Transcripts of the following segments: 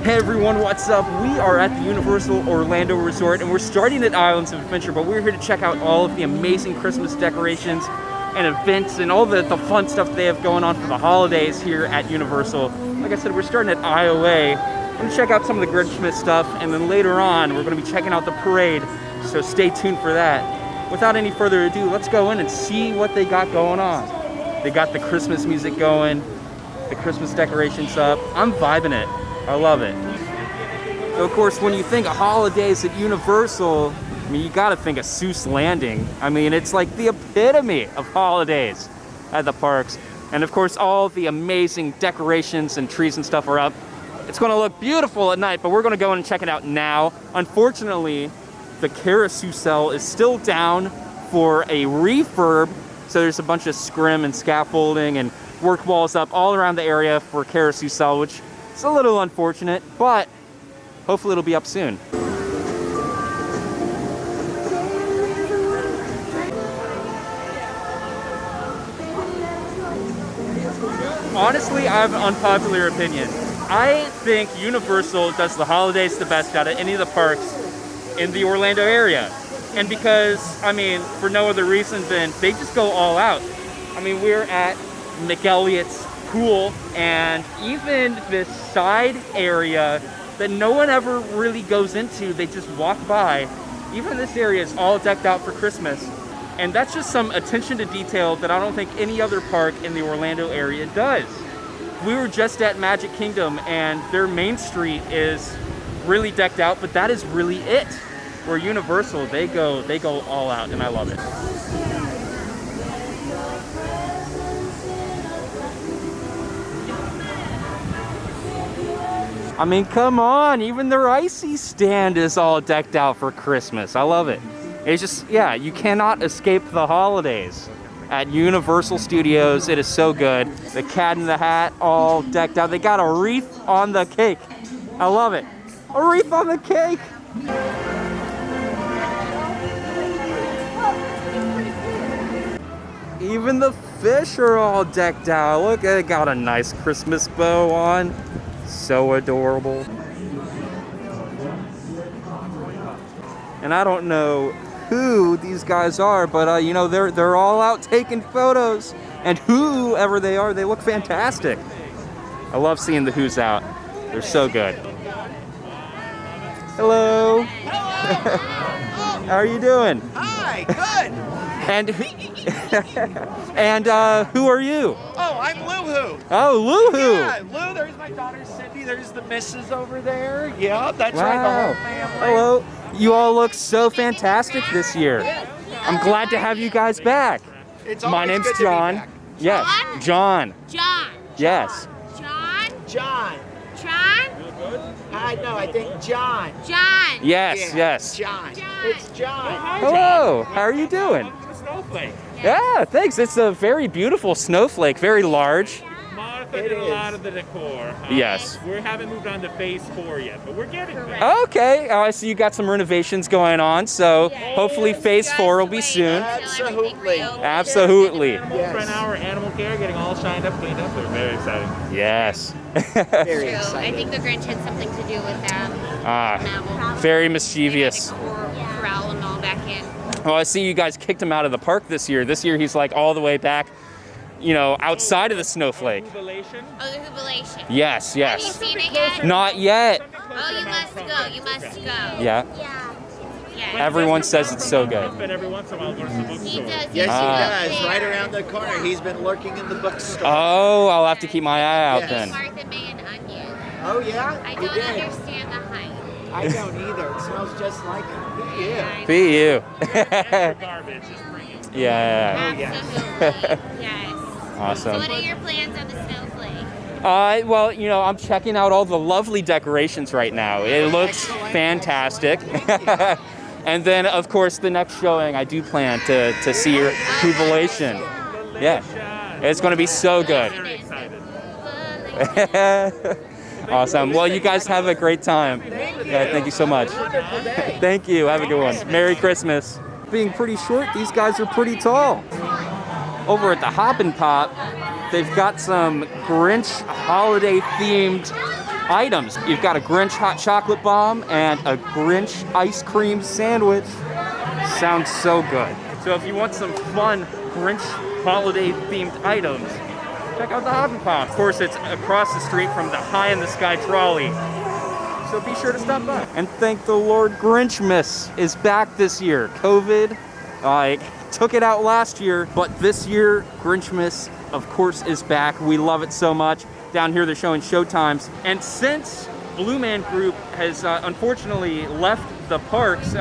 Hey everyone, what's up? We are at the Universal Orlando Resort and we're starting at Islands of Adventure, but we're here to check out all of the amazing Christmas decorations and events and all the fun stuff they have going on for the holidays here at Universal. Like I said, we're starting at IOA. We're gonna check out some of the Grinch stuff, and then later on we're gonna be checking out the parade, so stay tuned for that. Without any further ado, let's go in and see what they got going on. They got the Christmas music going, the Christmas decorations up. I'm vibing it. I love it. So of course, when you think of holidays at Universal, I mean, you gotta think of Seuss Landing. I mean, it's like the epitome of holidays at the parks. And of course, all the amazing decorations and trees and stuff are up. It's gonna look beautiful at night, but we're gonna go in and check it out now. Unfortunately, the carousel is still down for a refurb. So there's a bunch of scrim and scaffolding and work walls up all around the area for carousel, which it's a little unfortunate, but hopefully it'll be up soon. Honestly, I have an unpopular opinion. I think Universal does the holidays the best out of any of the parks in the Orlando area. And because, I mean, for no other reason than they just go all out. I mean, we're at McElliott's pool, and even this side area that no one ever really goes into, they just walk by. Even this area is all decked out for Christmas. And that's just some attention to detail that I don't think any other park in the Orlando area does. We were just at Magic Kingdom and their main street is really decked out, but that is really it. Where Universal, they go all out, and I love it. I mean, come on, even their icy stand is all decked out for Christmas. I love it. It's just, yeah, you cannot escape the holidays at Universal Studios. It is so good. The Cat in the Hat all decked out. They got a wreath on the cake. I love it. A wreath on the cake. Even the fish are all decked out. Look, they got a nice Christmas bow on. So adorable. And I don't know who these guys are, but you know, they're all out taking photos. And whoever they are, they look fantastic. I love seeing the Who's out. They're so good. Hello. How are you doing? Hi, good. And who are you? Oh, I'm Lou-Hoo. Oh, Lou-Hoo. Yeah, Lou, there's my daughter Cindy. There's the missus over there. Yeah, that's Wow. right, the whole family. Hello. You all look so fantastic this year. I'm glad to have you guys back. It's My always name's good to be John. back. Yes, John. John. Yes. John. John. John. I think John. John. Yes, Yeah, yes. John. John. It's John. Hello. How are you doing? Snowflake. Yeah, thanks. It's a very beautiful snowflake, very large. Martha It did a is. lot of the decor. Yes. We haven't moved on to phase 4 yet, but we're getting there. Okay. I see you got some renovations going on, so hopefully phase 4 will be soon. Absolutely. Absolutely. Yes. For an hour, animal care, getting all shined up, cleaned up. They're very exciting. Yes. Very True. I exciting. think the Grinch had something to do with that. Very mischievous. Corral them all back in. Well, I see you guys kicked him out of the park this year. This year he's like all the way back, you know, outside of the snowflake. Jubilation. Oh, the Jubilation. Yes, Have you yes. seen it yet? Not yet. Oh, you must go. You must go. Yeah. Yeah. Everyone says it's so good. But every once in a while, go to the He bookstore. does. Yes, Ah. he does. Right around the corner. He's been lurking in the bookstore. Oh, I'll have to keep my eye out Yes. then. Martha May and onion. Oh, yeah? I He don't did. understand the hype. I don't either. It smells just like him. Yeah. Be you. Garbage, just bring it. Yeah. Absolutely. Yes. So Awesome. what are your plans on the snowflake? Well, you know, I'm checking out all the lovely decorations right now. It looks fantastic. And then, of course, the next showing, I do plan to see your Jubilation. Yeah. It's going to be so good. Very excited. Awesome. Well, you guys have a great time. Yeah, thank you so much. Thank you. Have a good one. Merry Christmas. Being pretty short, these guys are pretty tall. Over at the Hop and Pop, they've got some Grinch holiday themed items. You've got a Grinch hot chocolate bomb and a Grinch ice cream sandwich. Sounds so good. So if you want some fun Grinch holiday themed items, check out the Hobby Pop. Of course, it's across the street from the High in the Sky trolley. So be sure to stop by. And thank the Lord, Grinchmas is back this year. COVID, took it out last year, but this year, Grinchmas, of course, is back. We love it so much. Down here, they're showing showtimes. And since Blue Man Group has unfortunately left the parks,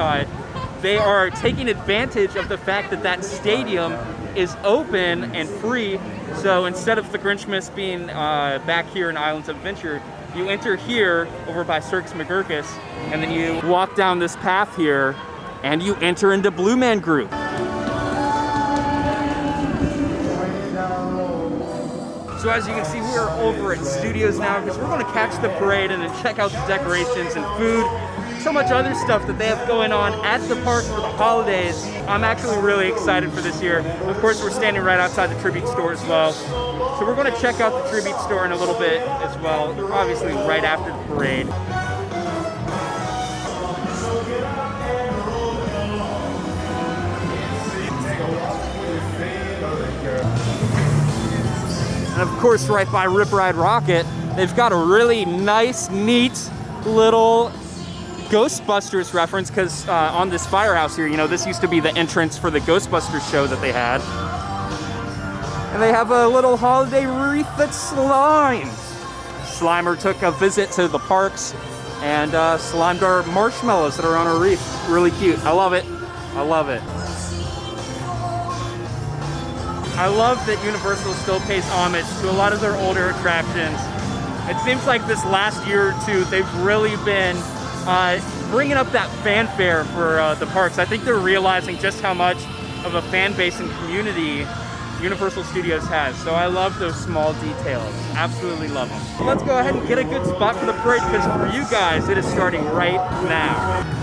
they are taking advantage of the fact that that stadium is open and free. So instead of the Grinchmas being back here in Islands of Adventure, you enter here over by Circus McGurkus, and then you walk down this path here, and you enter into Blue Man Group. So as you can see, we are over at Studios now because we're going to catch the parade and then check out the decorations and food. So much other stuff that they have going on at the park for the holidays. I'm actually really excited for this year. Of course, we're standing right outside the Tribute store as well. So we're going to check out the Tribute store in a little bit as well, obviously right after the parade. And of course, right by Rip Ride Rocket, they've got a really nice, neat little Ghostbusters reference, because on this firehouse here, you know, this used to be the entrance for the Ghostbusters show that they had. And they have a little holiday wreath that's slimed. Slimer took a visit to the parks and slimed our marshmallows that are on a wreath. Really cute. I love it. I love it. I love that Universal still pays homage to a lot of their older attractions. It seems like this last year or two, they've really been bringing up that fanfare for the parks. I think they're realizing just how much of a fan base and community Universal Studios has. So I love those small details. Absolutely love them. So let's go ahead and get a good spot for the parade, because for you guys, it is starting right now.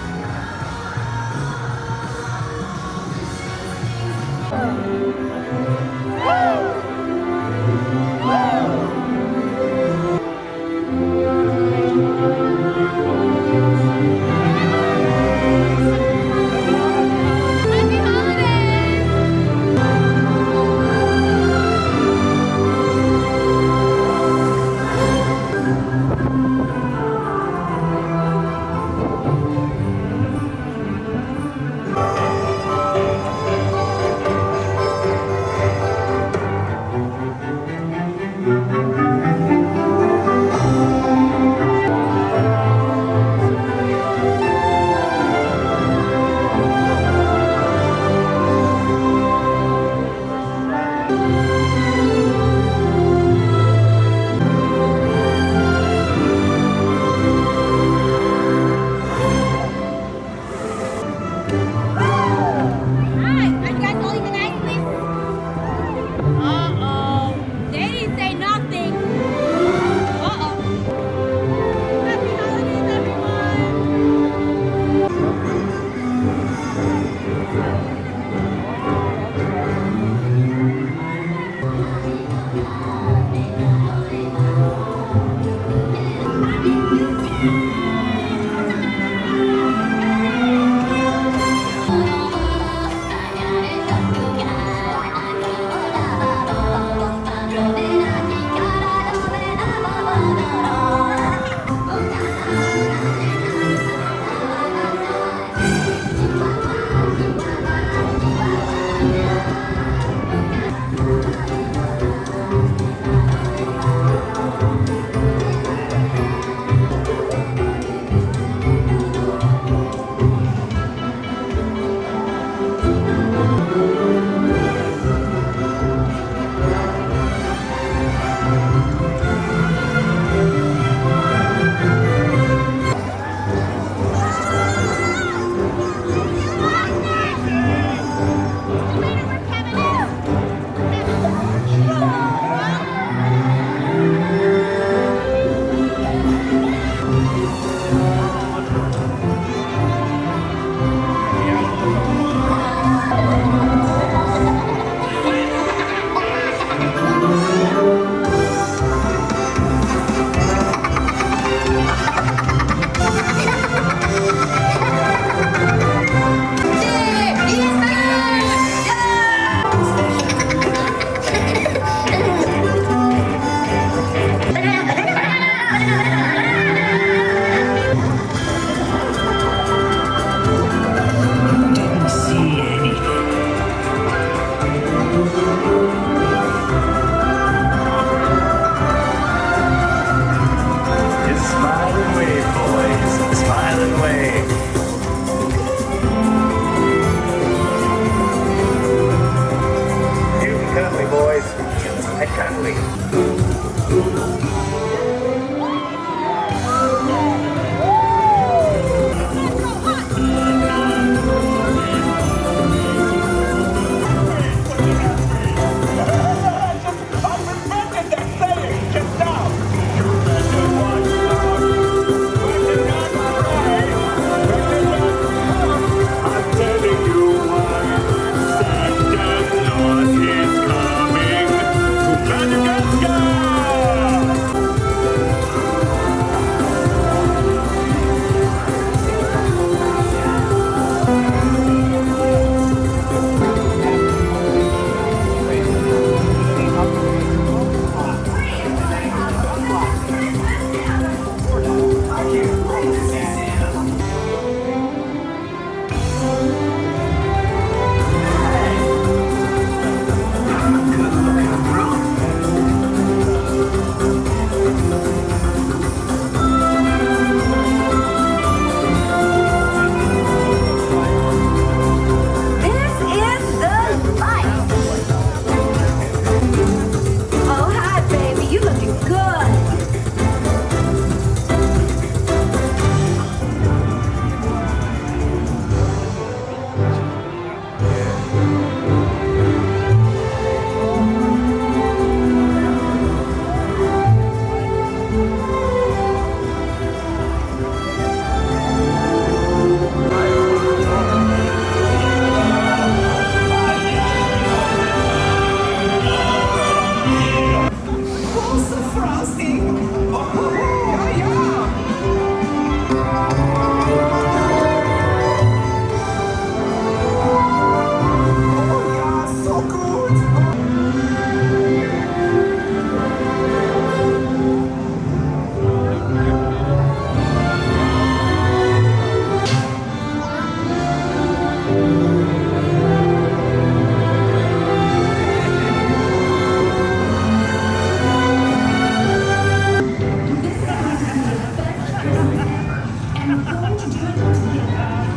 and we're going to do it together.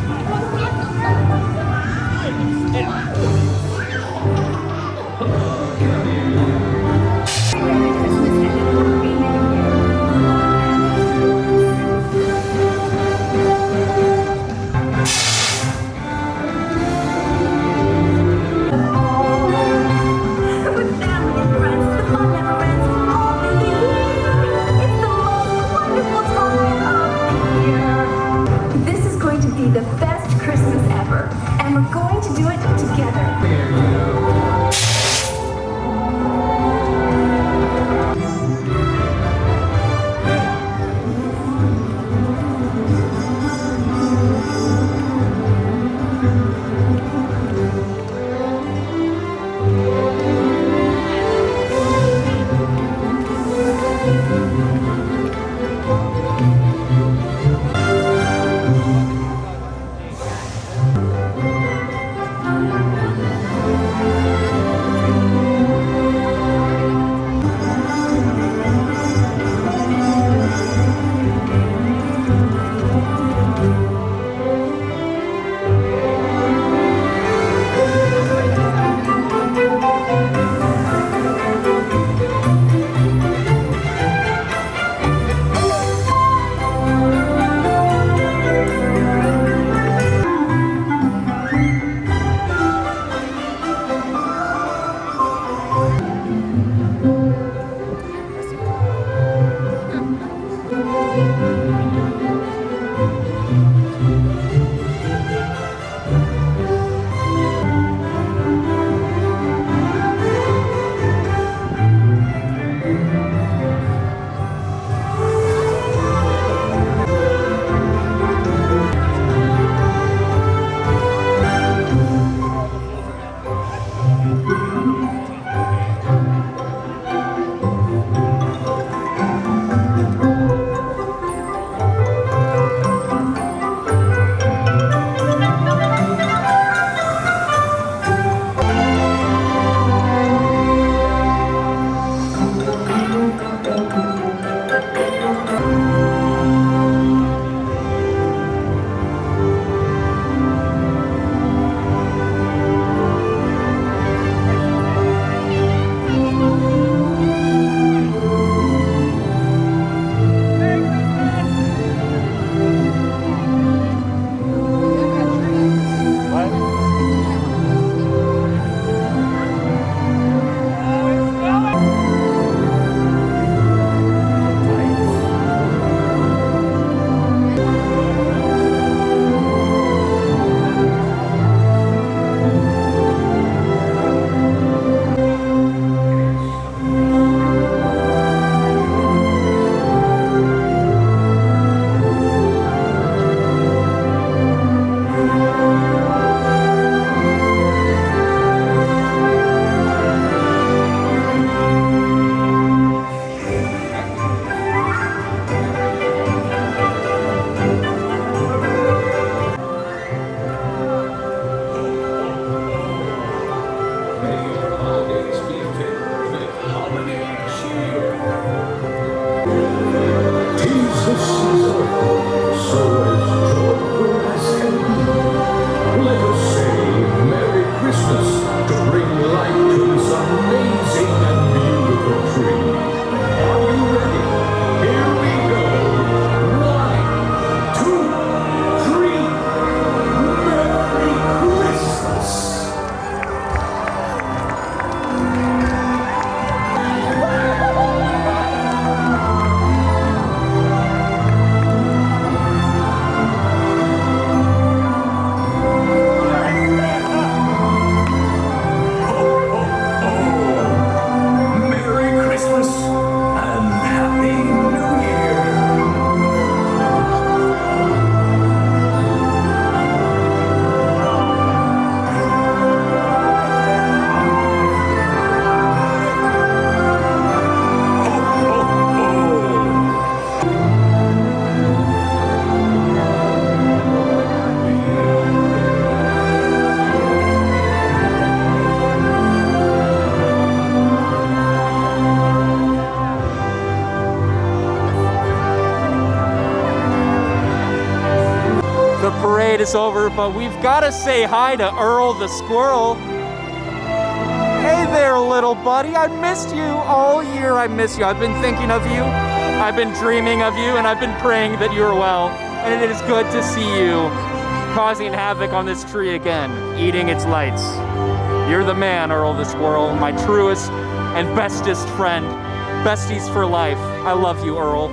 Merry Christmas and a Happy New Year. With family and friends, the fun never ends all through the year. It's the most wonderful time of the year. This is going to be the best Christmas ever, and we're going to do it together. The parade is over, but we've got to say hi to Earl the squirrel. Hey there, little buddy. I missed you all year. I miss you. I've been thinking of you. I've been dreaming of you, and I've been praying that you're well. And it is good to see you causing havoc on this tree again, eating its lights. You're the man, Earl the squirrel, my truest and bestest friend. Besties for life. I love you, Earl.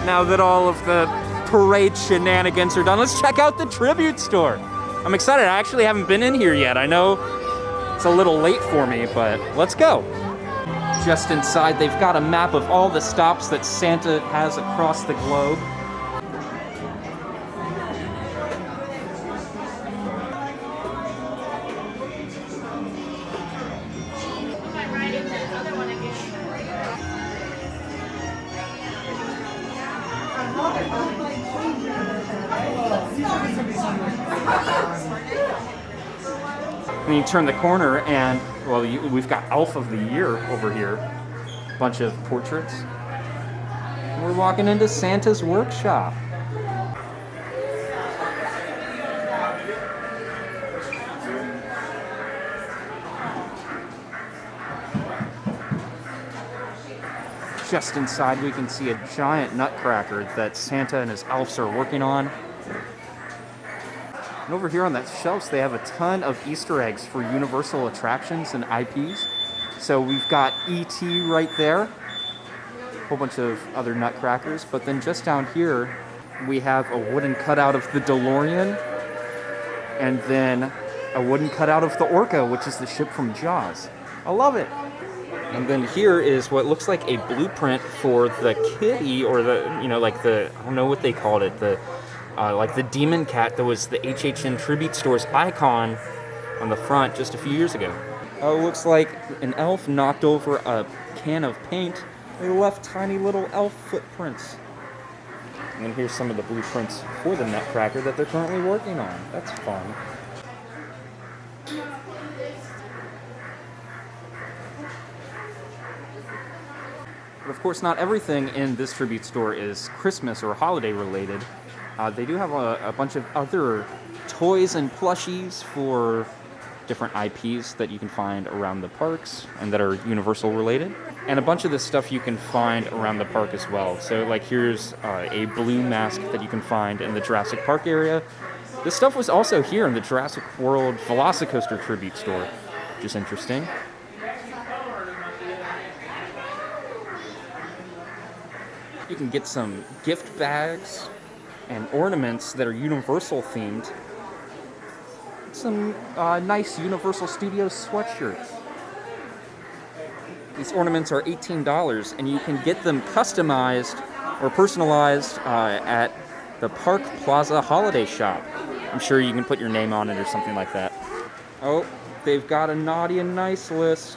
Now that all of the parade shenanigans are done, let's check out the tribute store. I'm excited. I actually haven't been in here yet. I know it's a little late for me, but let's go. Just inside, they've got a map of all the stops that Santa has across the globe. And you turn the corner and, well, we've got Elf of the Year over here. A bunch of portraits. And we're walking into Santa's workshop. Just inside we can see a giant nutcracker that Santa and his elves are working on. And over here on that shelves, they have a ton of Easter eggs for Universal attractions and IPs. So we've got E.T. right there, a whole bunch of other nutcrackers. But then just down here, we have a wooden cutout of the DeLorean, and then a wooden cutout of the Orca, which is the ship from Jaws. I love it. And then here is what looks like a blueprint for the kitty, or the, like the, I don't know what they called it, the like the demon cat that was the HHN Tribute Store's icon on the front just a few years ago. Oh, it looks like an elf knocked over a can of paint. They left tiny little elf footprints. And then here's some of the blueprints for the Nutcracker that they're currently working on. That's fun. But of course, not everything in this tribute store is Christmas or holiday related. They do have a bunch of other toys and plushies for different IPs that you can find around the parks and that are Universal related. And a bunch of this stuff you can find around the park as well. So like here's a blue mask that you can find in the Jurassic Park area. This stuff was also here in the Jurassic World Velocicoaster tribute store, which is interesting. You can get some gift bags and ornaments that are Universal themed. Some nice Universal Studios sweatshirts. These ornaments are $18 and you can get them customized or personalized at the Park Plaza Holiday Shop. I'm sure you can put your name on it or something like that. Oh, they've got a naughty and nice list.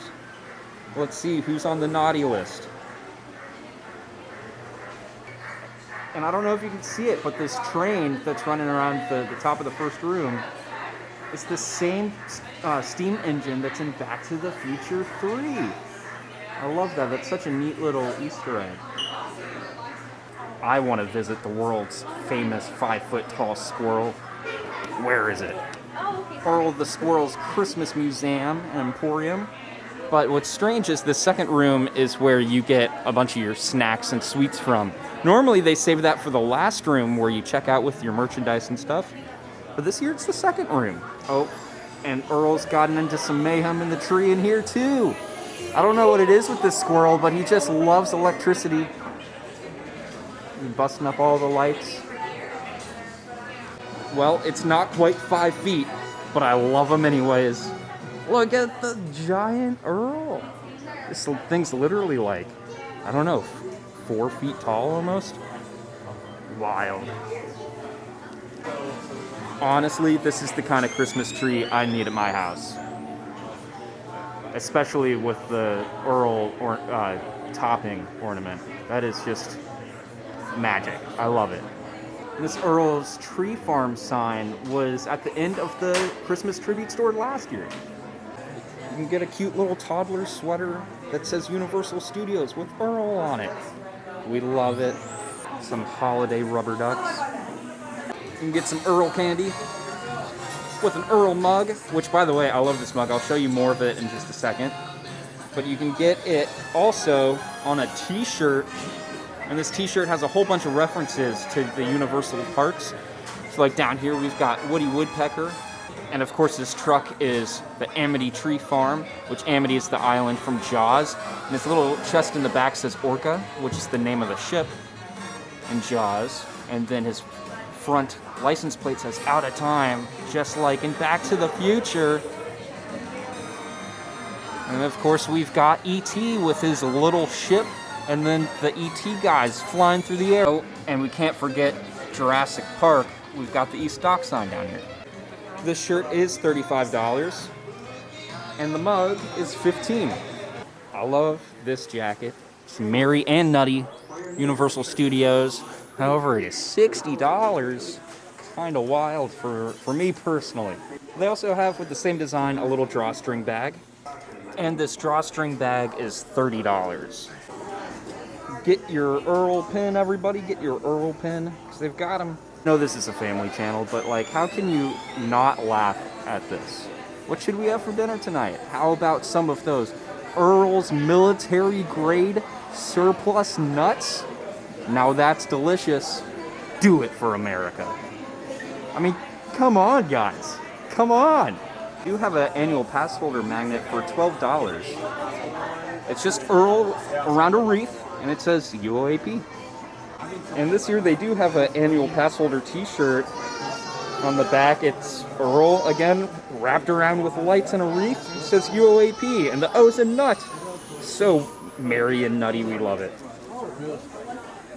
Let's see who's on the naughty list. And I don't know if you can see it, but this train that's running around the top of the first room is the same steam engine that's in Back to the Future 3. I love that. That's such a neat little Easter egg. I want to visit the world's famous 5-foot-tall squirrel. Where is it? Earl the Squirrel's Christmas Museum and Emporium. But what's strange is the second room is where you get a bunch of your snacks and sweets from. Normally they save that for the last room where you check out with your merchandise and stuff. But this year it's the second room. Oh, and Earl's gotten into some mayhem in the tree in here too. I don't know what it is with this squirrel, but he just loves electricity. He's busting up all the lights. Well, it's not quite 5 feet, but I love him anyways. Look at the giant Earl. This thing's literally like, I don't know, 4 feet tall almost. Wild. Honestly, this is the kind of Christmas tree I need at my house. Especially with the Earl topping ornament. That is just magic. I love it. This Earl's Tree Farm sign was at the end of the Christmas tribute store last year. You can get a cute little toddler sweater that says Universal Studios with Earl on it. We love it. Some holiday rubber ducks. can get some Earl candy with an Earl mug, which, by the way, I love this mug. I'll show you more of it in just a second. But you can get it also on a t-shirt, and this t-shirt has a whole bunch of references to the Universal parks. So like down here we've got Woody Woodpecker, and of course this truck is the Amity Tree Farm, which Amity is the island from Jaws. And this little chest in the back says Orca, which is the name of the ship in Jaws. And then his front license plate says out of time, just like in Back to the Future. And of course we've got E.T. with his little ship, and then the E.T. guys flying through the air. Oh, and we can't forget Jurassic Park. We've got the East Dock sign down here. This shirt is $35, and the mug is $15. I love this jacket. It's Merry and Nutty, Universal Studios. However, it is $60. Kind of wild for me personally. They also have, with the same design, a little drawstring bag. And this drawstring bag is $30. Get your Earl pin, everybody. Get your Earl pin, because they've got them. I know this is a family channel, but like, how can you not laugh at this? What should we have for dinner tonight? How about some of those Earl's military grade surplus nuts? Now that's delicious. Do it for America. I mean, come on, guys. Come on. You have an annual pass holder magnet for $12. It's just Earl around a wreath, and it says UOAP. And this year they do have an annual pass holder t-shirt. On the back it's Earl, again, wrapped around with lights and a wreath. It says UOAP, and the O's a nut. So merry and nutty, we love it.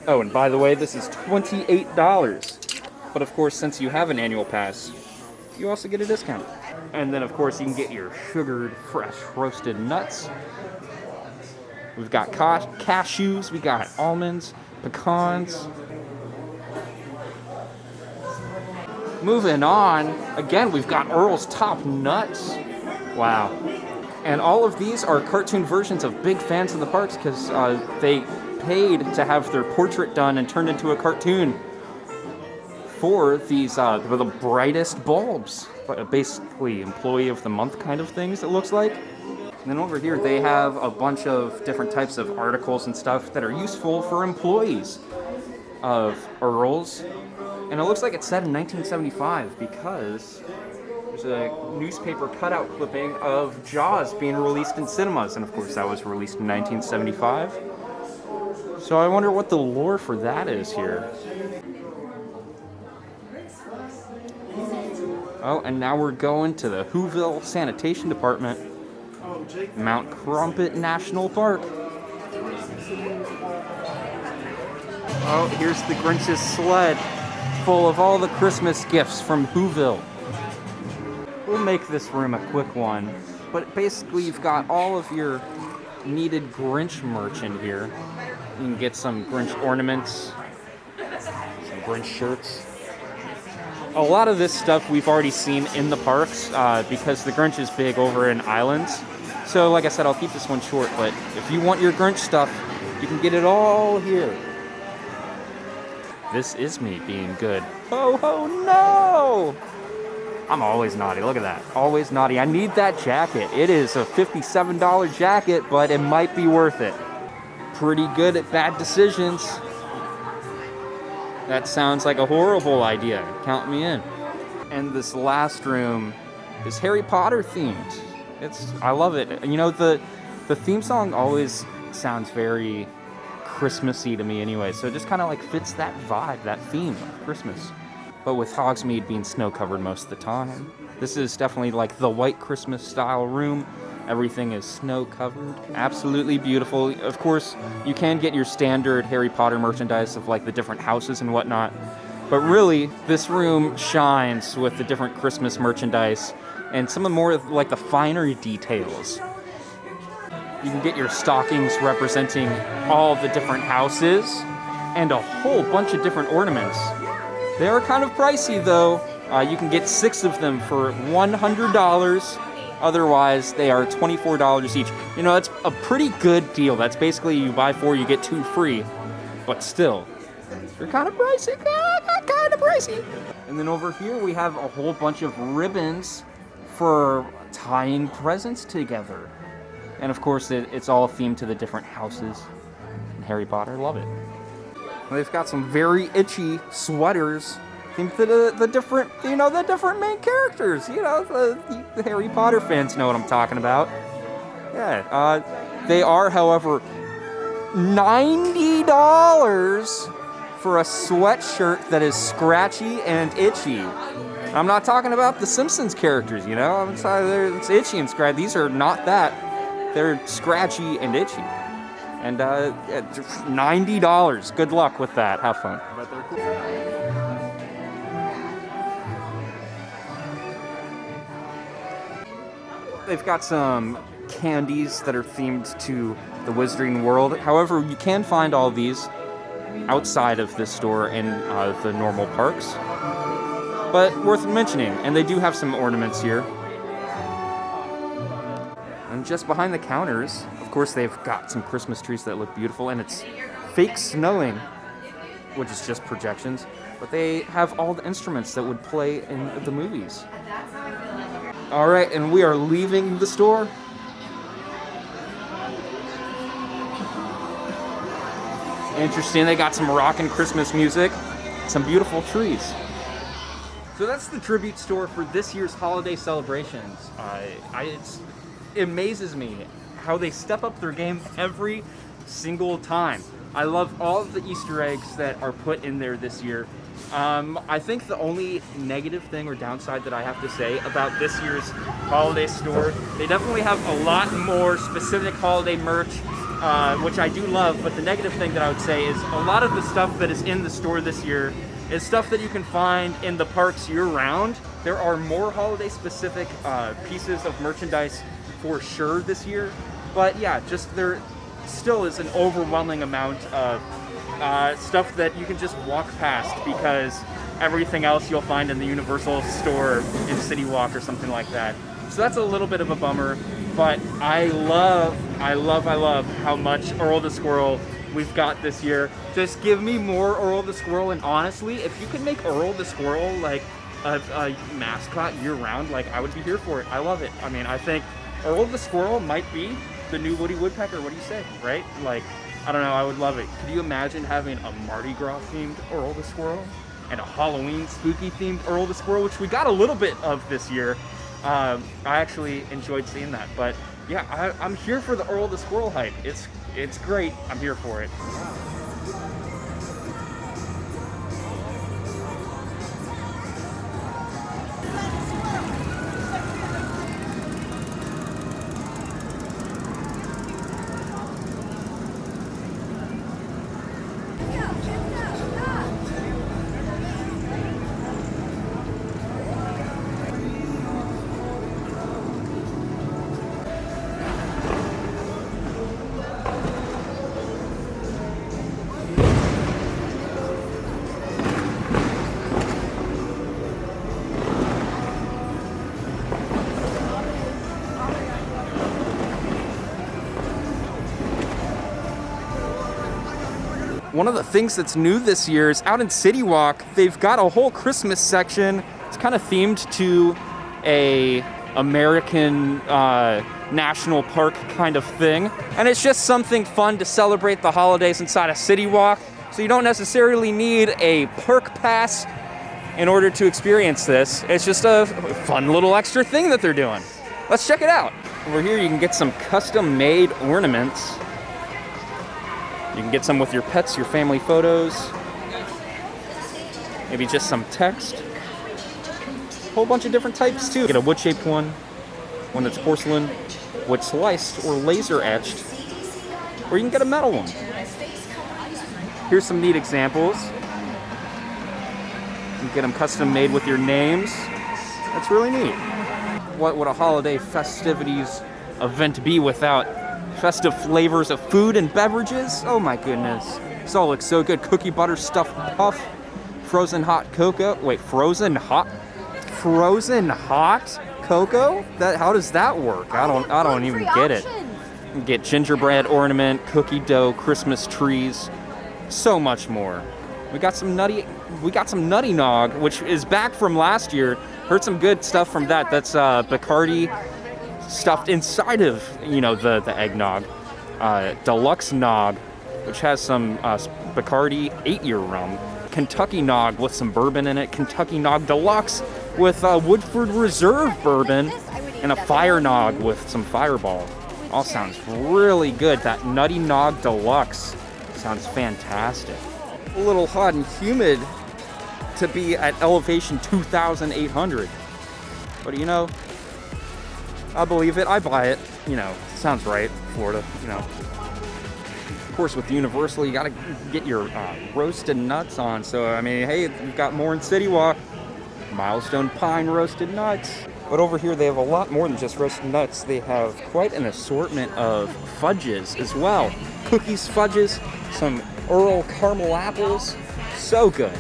Oh, and by the way, this is $28. But of course, since you have an annual pass, you also get a discount. And then of course you can get your sugared, fresh, roasted nuts. We've got cashews, we got almonds, pecans. Moving on, again, we've got Earl's Top Nuts. Wow. And all of these are cartoon versions of big fans of the parks because they paid to have their portrait done and turned into a cartoon for these, the brightest bulbs. Basically, employee of the month kind of things, it looks like. And then over here, they have a bunch of different types of articles and stuff that are useful for employees of Earl's. And it looks like it's set in 1975 because there's a newspaper cutout clipping of Jaws being released in cinemas. And of course, that was released in 1975. So I wonder what the lore for that is here. Oh, and now we're going to the Whoville Sanitation Department. Mount Crumpet National Park. Oh, here's the Grinch's sled, full of all the Christmas gifts from Whoville. We'll make this room a quick one, but basically you've got all of your needed Grinch merch in here. You can get some Grinch ornaments, some Grinch shirts. A lot of this stuff we've already seen in the parks because the Grinch is big over in Islands. So like I said, I'll keep this one short, but if you want your Grinch stuff, you can get it all here. This is me being good. Ho ho no! I'm always naughty, look at that. Always naughty. I need that jacket. It is a $57 jacket, but it might be worth it. Pretty good at bad decisions. That sounds like a horrible idea. Count me in. And this last room is Harry Potter themed. I love it. You know, the theme song always sounds very Christmassy to me anyway, so it just kind of like fits that vibe, that theme of Christmas. But with Hogsmeade being snow covered most of the time, this is definitely like the white Christmas style room. Everything is snow covered. Absolutely beautiful. Of course, you can get your standard Harry Potter merchandise of like the different houses and whatnot. But really, this room shines with the different Christmas merchandise and some of the more like the finer details. You can get your stockings representing all the different houses and a whole bunch of different ornaments. They are kind of pricey though. You can get 6 of them for $100. Otherwise, they are $24 each. You know, that's a pretty good deal. That's basically you buy 4, you get 2 free. But still, they're kind of pricey. Kind of pricey. And And then over here we have a whole bunch of ribbons for tying presents together. And of course it's all themed to the different houses in Harry Potter. Love it. And they've got some very itchy sweaters themed to the different, the different main characters. The Harry Potter fans know what I'm talking about. Yeah, they are, however, $90 for a sweatshirt that is scratchy and itchy. I'm not talking about the Simpsons characters, I'm sorry, it's itchy and scratchy. These are not that. They're scratchy and itchy. And $90. Good luck with that. Have fun. But they're cool. They've got some candies that are themed to the Wizarding World. However, you can find all these outside of this store in the normal parks. But worth mentioning, and they do have some ornaments here. And just behind the counters, of course, they've got some Christmas trees that look beautiful, and it's fake snowing, which is just projections. But they have all the instruments that would play in the movies. All right, and we are leaving the store. Interesting, they got some rockin' Christmas music, some beautiful trees. So that's the tribute store for this year's holiday celebrations. It amazes me how they step up their game every single time. I love all of the Easter eggs that are put in there this year. I think the only negative thing or downside that I have to say about this year's holiday store, they definitely have a lot more specific holiday merch, which I do love, but the negative thing that I would say is a lot of the stuff that is in the store this year is stuff that you can find in the parks year-round. There are more holiday-specific pieces of merchandise for sure this year, but yeah, just there still is an overwhelming amount of stuff that you can just walk past because everything else you'll find in the Universal store in City Walk or something like that. So that's a little bit of a bummer, but I love how much Earl the Squirrel we've got this year. Just give me more Earl the Squirrel, and honestly, if you can make Earl the Squirrel like a mascot year-round, like I would be here for it. I love it. I mean, I think Earl the Squirrel might be the new Woody Woodpecker. What do you say, right? Like, I don't know, I would love it. Could you imagine having a Mardi Gras themed Earl the Squirrel and a Halloween spooky themed Earl the Squirrel, which we got a little bit of this year. I actually enjoyed seeing that, but yeah, I'm here for the Earl the Squirrel hype. It's great. I'm here for it. One of the things that's new this year is out in City Walk, they've got a whole Christmas section. It's kind of themed to a American national park kind of thing. And it's just something fun to celebrate the holidays inside a City Walk. So you don't necessarily need a park pass in order to experience this. It's just a fun little extra thing that they're doing. Let's check it out. Over here you can get some custom-made ornaments. You can get some with your pets, your family photos, maybe just some text. A whole bunch of different types too. Get a wood-shaped one that's porcelain, wood sliced or laser etched, or you can get a metal one. Here's some neat examples. You can get them custom made with your names. That's really neat. What would a holiday festivities event be without festive flavors of food and beverages? Oh my goodness. This all looks so good. Cookie butter stuffed puff, frozen hot cocoa. Wait, frozen hot cocoa? How does that work? I don't even get it. You can get gingerbread ornament, cookie dough, Christmas trees, so much more. We got some nutty nog, which is back from last year. Heard some good stuff from that. That's Bacardi stuffed inside of, you know, the eggnog. Deluxe nog, which has some Bacardi 8-year rum. Kentucky nog with some bourbon in it. Kentucky nog deluxe with Woodford Reserve bourbon, and a fire nog with some Fireball. All sounds really good. That nutty nog deluxe sounds fantastic. A little hot and humid to be at elevation 2,800. But you know, I believe it, I buy it. You know, sounds right, Florida, you know. Of course, with Universal, you gotta get your roasted nuts on. So, I mean, hey, we've got more in City Walk. Milestone Pine roasted nuts. But over here, they have a lot more than just roasted nuts. They have quite an assortment of fudges as well. Cookies, fudges, some Earl caramel apples. So good.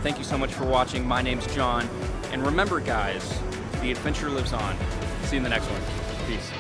Thank you so much for watching. My name's John. And remember, guys, the adventure lives on. See you in the next one. Peace.